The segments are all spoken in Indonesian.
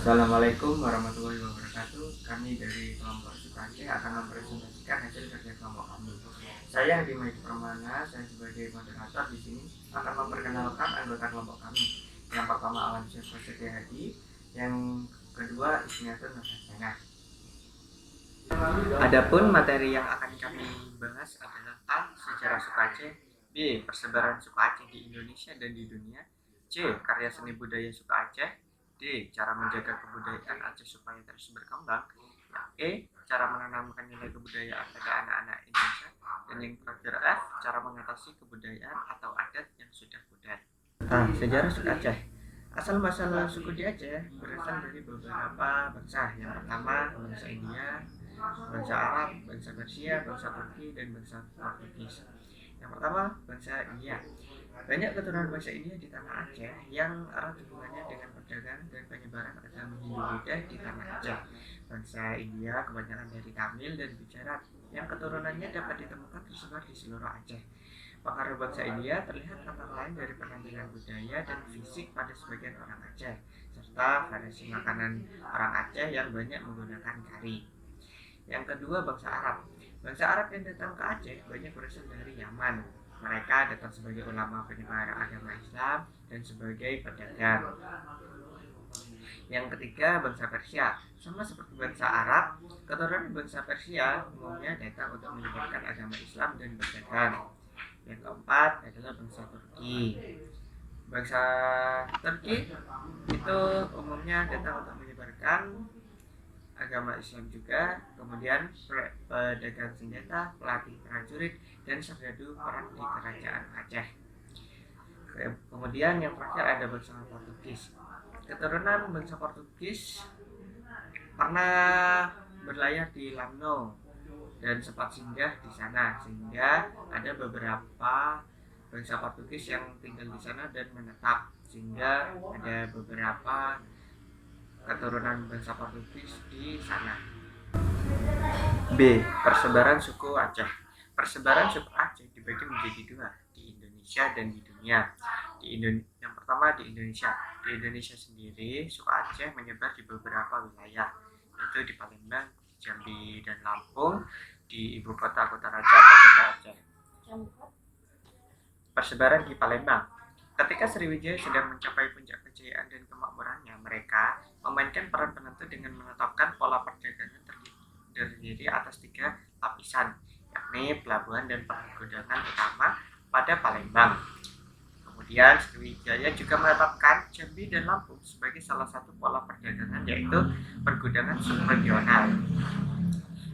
Assalamualaikum warahmatullahi wabarakatuh. Kami dari kelompok Sukace akan mempresentasikan hasil kerja kelompok kami. Saya Hadi Maidi Pramana, saya sebagai moderator di sini akan memperkenalkan anggota kelompok kami. Yang pertama Alam Syafra Setia Hadi, yang kedua Ismiatun Nurhasana. Adapun materi yang akan kami bahas adalah A. Sejarah Sukace, B. Persebaran Suka Aceh di Indonesia dan di dunia, C. Karya seni budaya Suka Aceh, D. Cara menjaga kebudayaan Aceh supaya terus berkembang, E. Cara menanamkan nilai kebudayaan pada anak-anak Indonesia, dan yang terakhir F. Cara mengatasi kebudayaan atau adat yang sudah pudar. Sejarah Suka Aceh. Asal-muasal suku di Aceh berasal dari beberapa bangsa. Yang pertama bangsa India, bangsa Arab, bangsa Persia, bangsa Turki, dan bangsa Portugis. Yang pertama bangsa India. Banyak keturunan bangsa India di tanah Aceh yang erat hubungannya dengan perdagangan dan penyebaran agama Hindu-Buddha di tanah Aceh. Bangsa India kebanyakan dari Tamil dan Gujarat yang keturunannya dapat ditemukan tersebar di seluruh Aceh. Pengaruh bangsa India terlihat antara lain dari penampilan budaya dan fisik pada sebagian orang Aceh, serta variasi makanan orang Aceh yang banyak menggunakan kari. Yang kedua bangsa Arab. Bangsa Arab yang datang ke Aceh banyak berasal dari Yaman. Mereka datang sebagai ulama penyebar agama Islam dan sebagai pedagang. Yang ketiga bangsa Persia. Sama seperti bangsa Arab, keturunan bangsa Persia umumnya datang untuk menyebarkan agama Islam dan berdagang. Yang keempat adalah bangsa Turki. Bangsa Turki itu umumnya datang untuk menyebarkan agama Islam juga, kemudian pedagang senjata, pelatih prajurit, dan serdadu perang di kerajaan Aceh. Kemudian yang terakhir ada bangsa Portugis. Keturunan bangsa Portugis pernah berlayar di Lamno dan sempat singgah di sana, sehingga ada beberapa bangsa Portugis yang tinggal di sana dan menetap, sehingga ada beberapa keturunan bangsa Portugis di sana. B. Persebaran suku Aceh. Persebaran suku Aceh dibagi menjadi dua, di Indonesia dan di dunia. Yang pertama di Indonesia. Di Indonesia sendiri, suku Aceh menyebar di beberapa wilayah, yaitu di Palembang, Jambi, dan Lampung, di ibu kota Raja atau Banda Aceh. Persebaran di Palembang. Ketika Sriwijaya sedang mencapai puncak kejayaan dan kemakmurannya, mereka memainkan peran penentu dengan menetapkan pola perdagangan terdiri atas 3 lapisan, yakni pelabuhan dan pergudangan utama pada Palembang. Kemudian Sriwijaya juga menetapkan Jambi dan Lampung sebagai salah satu pola perdagangan, yaitu pergudangan subregional.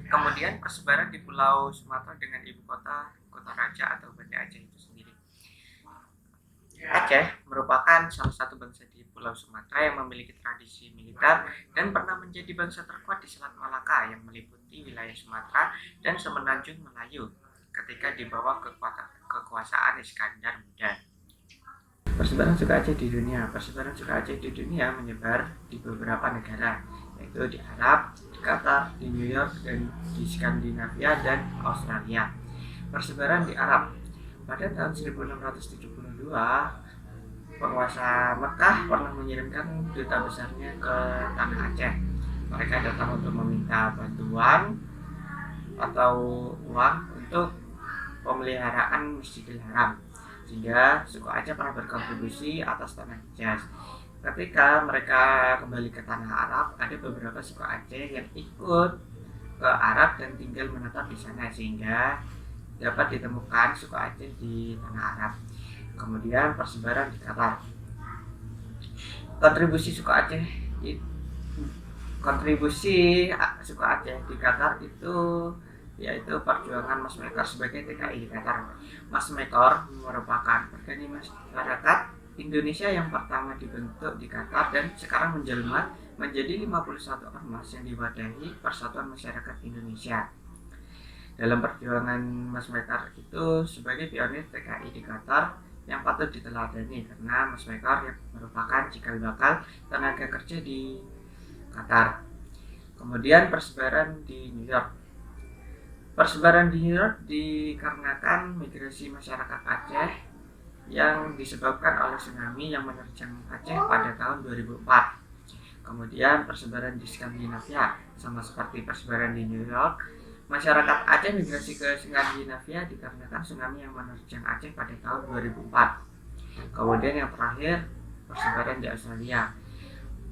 Kemudian persebaran di Pulau Sumatera dengan ibu kota Raja atau Banda Aceh itu sendiri. Aceh merupakan salah satu bangsa di Pulau Sumatera yang memiliki tradisi militer dan pernah menjadi bangsa terkuat di Selat Malaka yang meliputi wilayah Sumatera dan Semenanjung Melayu ketika di bawah kekuasaan Iskandar Muda. Persebaran suku Aceh di dunia. Persebaran suku Aceh di dunia menyebar di beberapa negara, yaitu di Arab, di Qatar, di New York, dan di Skandinavia dan Australia. Persebaran di Arab. Pada tahun 1672, penguasa Mekah pernah mengirimkan duta besarnya ke tanah Aceh. Mereka datang untuk meminta bantuan atau uang untuk pemeliharaan Masjidil Haram, sehingga suku Aceh pernah berkontribusi atas tanah Hijaz. Ketika mereka kembali ke tanah Arab, ada beberapa suku Aceh yang ikut ke Arab dan tinggal menetap di sana, sehingga dapat ditemukan suku Aceh di tanah Arab. Kemudian persebaran di Qatar. Kontribusi suku Aceh di Qatar itu yaitu perjuangan Mas Mekor sebagai TKI di Qatar. Mas Mekor merupakan organisasi masyarakat Indonesia yang pertama dibentuk di Qatar dan sekarang menjelma menjadi 51 ormas yang diwadahi Persatuan Masyarakat Indonesia. Dalam perjuangan Mas Mekor itu sebagai pionir TKI di Qatar yang patut diteladani, karena Mas Mekor yang merupakan cikal bakal tenaga kerja di Qatar. Kemudian persebaran di New York. Persebaran di New York dikarenakan migrasi masyarakat Aceh yang disebabkan oleh tsunami yang menerjang Aceh pada tahun 2004. Kemudian persebaran di Skandinavia, sama seperti persebaran di New York, masyarakat Aceh migrasi ke Skandinavia dikarenakan tsunami yang menerjang Aceh pada tahun 2004. Kemudian yang terakhir, persebaran di Australia.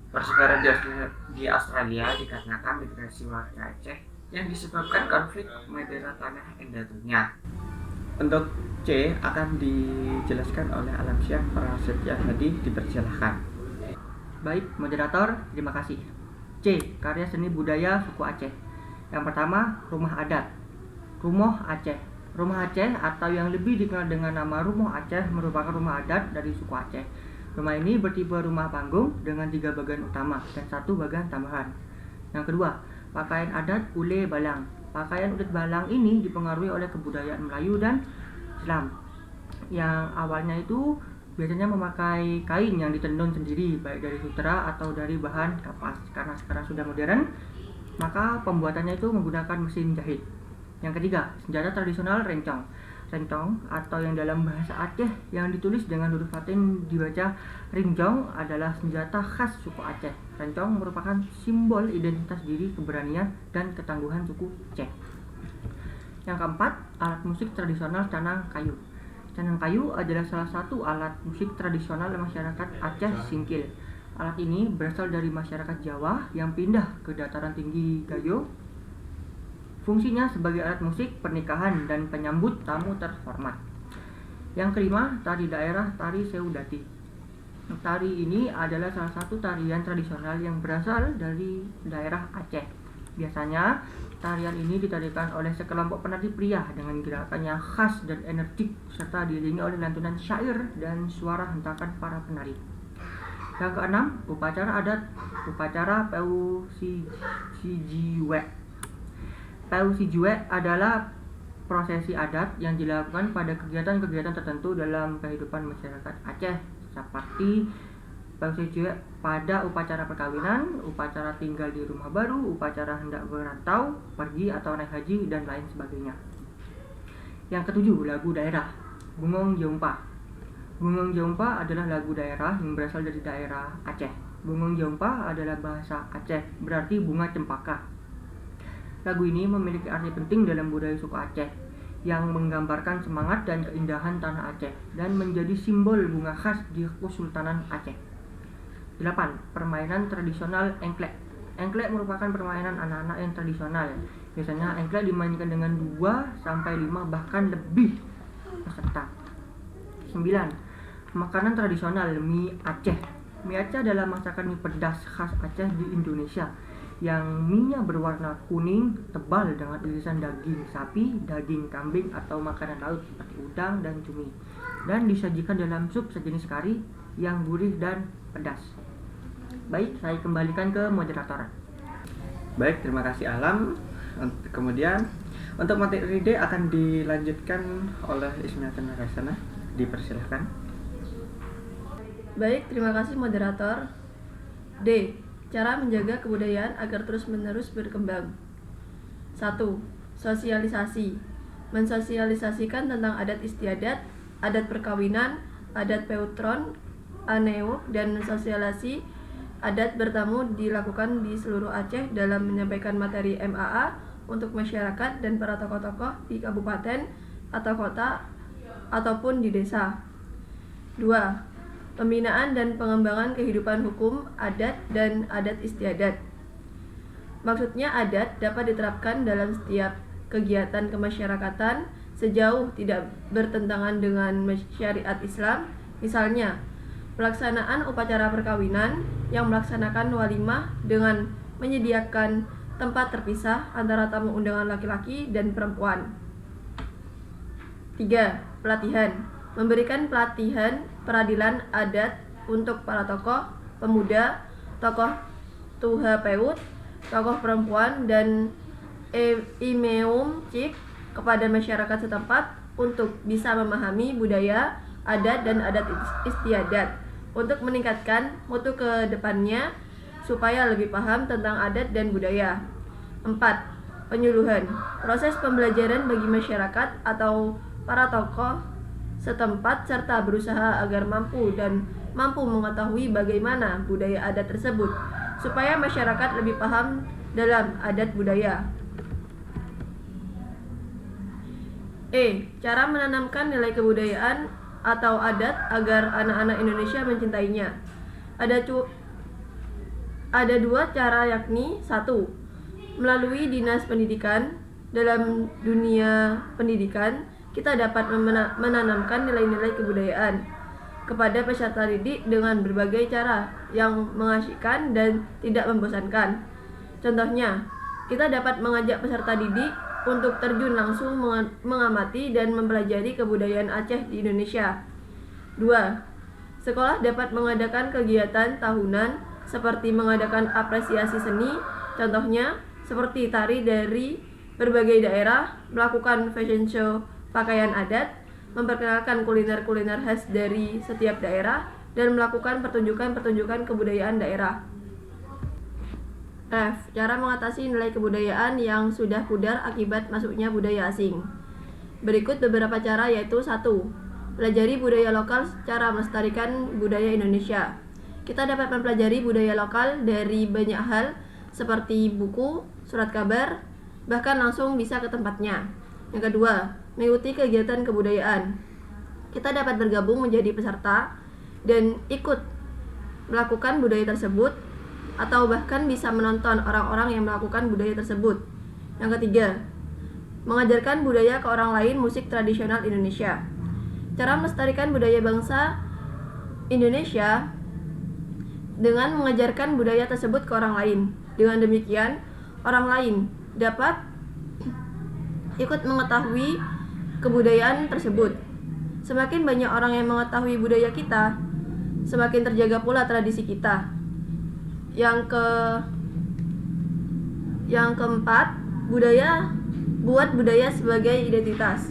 Persebaran di Australia dikarenakan migrasi warga Aceh yang disebabkan konflik masalah tanah Endadunya. Untuk C akan dijelaskan oleh Alamsyah Prasetya Hadi, dipersilahkan. Baik, moderator, terima kasih. C. Karya seni budaya suku Aceh. Yang pertama, rumah adat. Rumoh Aceh. Rumah Aceh atau yang lebih dikenal dengan nama Rumoh Aceh merupakan rumah adat dari suku Aceh. Rumah ini bertipe rumah panggung dengan 3 bagian utama dan 1 bagian tambahan. Yang kedua, pakaian adat Ule Balang. Pakaian ulet balang ini dipengaruhi oleh kebudayaan Melayu dan Islam. Yang awalnya itu biasanya memakai kain yang ditenun sendiri, baik dari sutera atau dari bahan kapas. Karena sekarang sudah modern, maka pembuatannya itu menggunakan mesin jahit. Yang ketiga, senjata tradisional rencong. Rencong atau yang dalam bahasa Aceh yang ditulis dengan huruf Latin dibaca rinjong adalah senjata khas suku Aceh. Rencong merupakan simbol identitas diri, keberanian, dan ketangguhan suku Aceh. Yang keempat, alat musik tradisional canang kayu. Canang kayu adalah salah satu alat musik tradisional masyarakat Aceh Singkil. Alat ini berasal dari masyarakat Jawa yang pindah ke dataran tinggi Gayo. Fungsinya sebagai alat musik pernikahan dan penyambut tamu terhormat. Yang kelima, tari daerah tari Seudati. Tari ini adalah salah satu tarian tradisional yang berasal dari daerah Aceh. Biasanya, tarian ini ditarikan oleh sekelompok penari pria dengan gerakannya khas dan energik serta diiringi oleh lantunan syair dan suara hentakan para penari. Yang keenam, upacara adat, upacara Peu Sijiwe. Peu Sijiwe adalah prosesi adat yang dilakukan pada kegiatan-kegiatan tertentu dalam kehidupan masyarakat Aceh, seperti Peu Sijiwe pada upacara perkawinan, upacara tinggal di rumah baru, upacara hendak merantau, pergi atau naik haji, dan lain sebagainya. Yang ketujuh, lagu daerah, Bungong Jompa. Bungong Jompa adalah lagu daerah yang berasal dari daerah Aceh. Bungong Jompa adalah bahasa Aceh, berarti bunga cempaka. Lagu ini memiliki arti penting dalam budaya suku Aceh, yang menggambarkan semangat dan keindahan tanah Aceh, dan menjadi simbol bunga khas di Kesultanan Aceh. 8. Permainan tradisional engklek. Engklek merupakan permainan anak-anak yang tradisional. Biasanya engklek dimainkan dengan 2-5 bahkan lebih peserta. 9. Makanan tradisional mie Aceh. Mie Aceh adalah masakan mie pedas khas Aceh di Indonesia, yang mie-nya berwarna kuning tebal dengan irisan daging sapi, daging kambing atau makanan laut seperti udang dan cumi, dan disajikan dalam sup sejenis kari yang gurih dan pedas. Baik, saya kembalikan ke moderator. Baik, terima kasih Alam. Kemudian untuk materi D akan dilanjutkan oleh Ismiatun Rasana. Dipersilahkan. Baik, terima kasih moderator. D. Cara menjaga kebudayaan agar terus-menerus berkembang. 1. Sosialisasi. Mensosialisasikan tentang adat istiadat, adat perkawinan, adat peutron, aneuk, dan sosialisasi adat bertamu dilakukan di seluruh Aceh dalam menyampaikan materi MAA untuk masyarakat dan para tokoh-tokoh di kabupaten atau kota ataupun di desa. 2. Pembinaan dan pengembangan kehidupan hukum adat dan adat istiadat. Maksudnya adat dapat diterapkan dalam setiap kegiatan kemasyarakatan sejauh tidak bertentangan dengan syariat Islam. Misalnya, pelaksanaan upacara perkawinan yang melaksanakan walimah dengan menyediakan tempat terpisah antara tamu undangan laki-laki dan perempuan. 3. Pelatihan. Memberikan pelatihan peradilan adat untuk para tokoh pemuda, tokoh tuha peut, tokoh perempuan, dan imeum cik kepada masyarakat setempat untuk bisa memahami budaya, adat, dan adat istiadat untuk meningkatkan mutu ke depannya supaya lebih paham tentang adat dan budaya. 4. Penyuluhan. Proses pembelajaran bagi masyarakat atau para tokoh setempat serta berusaha agar mampu mengetahui bagaimana budaya adat tersebut supaya masyarakat lebih paham dalam adat budaya. Cara menanamkan nilai kebudayaan atau adat agar anak-anak Indonesia mencintainya. Ada dua cara, yakni 1. Melalui dinas pendidikan. Dalam dunia pendidikan, kita dapat menanamkan nilai-nilai kebudayaan kepada peserta didik dengan berbagai cara yang mengasyikkan dan tidak membosankan. Contohnya, kita dapat mengajak peserta didik untuk terjun langsung mengamati dan mempelajari kebudayaan Aceh di Indonesia. 2. Sekolah dapat mengadakan kegiatan tahunan seperti mengadakan apresiasi seni, contohnya seperti tari dari berbagai daerah, melakukan fashion show pakaian adat, memperkenalkan kuliner-kuliner khas dari setiap daerah, dan melakukan pertunjukan-pertunjukan kebudayaan daerah. Cara mengatasi nilai kebudayaan yang sudah pudar akibat masuknya budaya asing. Berikut beberapa cara, yaitu 1. Pelajari budaya lokal secara melestarikan budaya Indonesia. Kita dapat mempelajari budaya lokal dari banyak hal seperti buku, surat kabar, bahkan langsung bisa ke tempatnya. Yang kedua, mengikuti kegiatan kebudayaan. Kita dapat bergabung menjadi peserta dan ikut melakukan budaya tersebut, atau bahkan bisa menonton orang-orang yang melakukan budaya tersebut. Yang ketiga, mengajarkan budaya ke orang lain musik tradisional Indonesia. Cara melestarikan budaya bangsa Indonesia dengan mengajarkan budaya tersebut ke orang lain. Dengan demikian, orang lain dapat ikut mengetahui kebudayaan tersebut. Semakin banyak orang yang mengetahui budaya kita, semakin terjaga pula tradisi kita. Yang keempat, buat budaya sebagai identitas.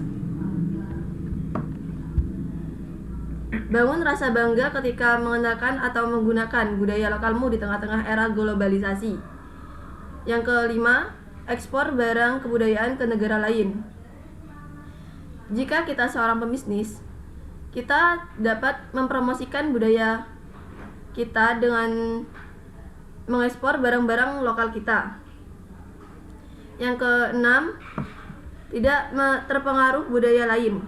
Bangun rasa bangga ketika mengenalkan atau menggunakan budaya lokalmu di tengah-tengah era globalisasi. Yang kelima, ekspor barang kebudayaan ke negara lain. Jika kita seorang pebisnis, kita dapat mempromosikan budaya kita dengan mengekspor barang-barang lokal kita. Yang keenam, tidak terpengaruh budaya lain.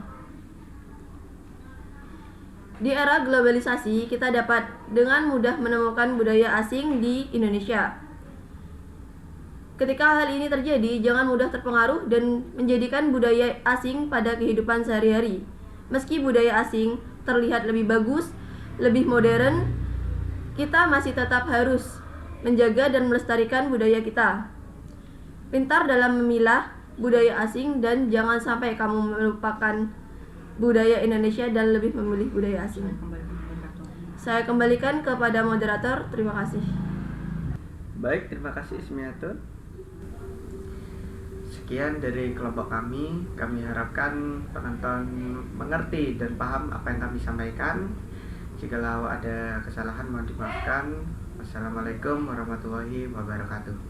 Di era globalisasi, kita dapat dengan mudah menemukan budaya asing di Indonesia. Ketika hal ini terjadi, jangan mudah terpengaruh dan menjadikan budaya asing pada kehidupan sehari-hari. Meski budaya asing terlihat lebih bagus, lebih modern, kita masih tetap harus menjaga dan melestarikan budaya kita. Pintar dalam memilah budaya asing dan jangan sampai kamu melupakan budaya Indonesia dan lebih memilih budaya asing. Saya kembalikan kepada moderator. Terima kasih. Baik, terima kasih Ismiatun. Sekian dari kelompok kami harapkan penonton mengerti dan paham apa yang kami sampaikan. Jikalau ada kesalahan mohon dimaafkan. Wassalamualaikum warahmatullahi wabarakatuh.